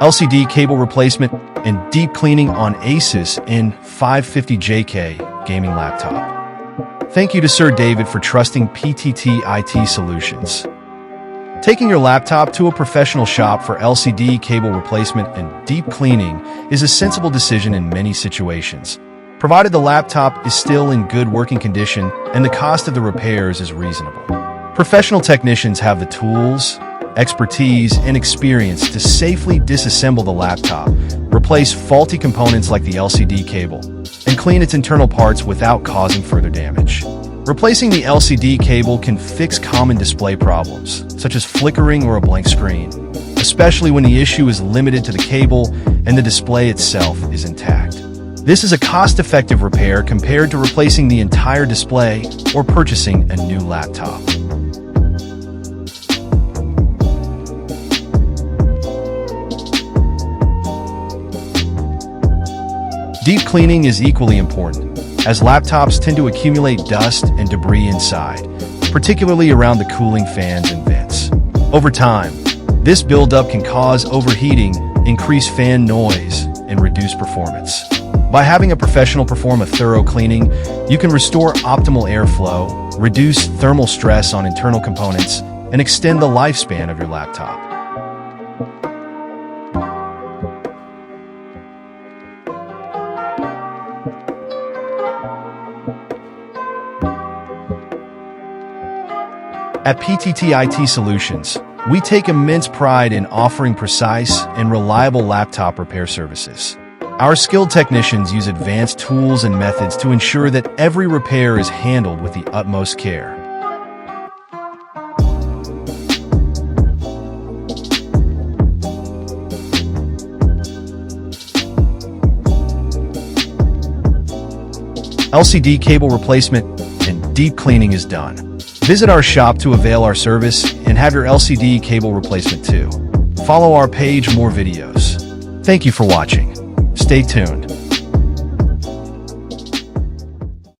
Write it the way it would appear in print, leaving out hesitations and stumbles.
LCD cable replacement, and deep cleaning on Asus N550JK gaming laptop. Thank you to Sir David for trusting PTT IT Solutions. Taking your laptop to a professional shop for LCD cable replacement and deep cleaning is a sensible decision in many situations, provided the laptop is still in good working condition and the cost of the repairs is reasonable. Professional technicians have the tools, expertise, and experience to safely disassemble the laptop, replace faulty components like the LCD cable, and clean its internal parts without causing further damage. Replacing the LCD cable can fix common display problems, such as flickering or a blank screen, especially when the issue is limited to the cable and the display itself is intact. This is a cost-effective repair compared to replacing the entire display or purchasing a new laptop. Deep cleaning is equally important, as laptops tend to accumulate dust and debris inside, particularly around the cooling fans and vents. Over time, this buildup can cause overheating, increase fan noise, and reduce performance. By having a professional perform a thorough cleaning, you can restore optimal airflow, reduce thermal stress on internal components, and extend the lifespan of your laptop. At PTT IT Solutions, we take immense pride in offering precise and reliable laptop repair services. Our skilled technicians use advanced tools and methods to ensure that every repair is handled with the utmost care. LCD cable replacement and deep cleaning is done. Visit our shop to avail our service and have your LCD cable replacement too. Follow our page for more videos. Thank you for watching. Stay tuned.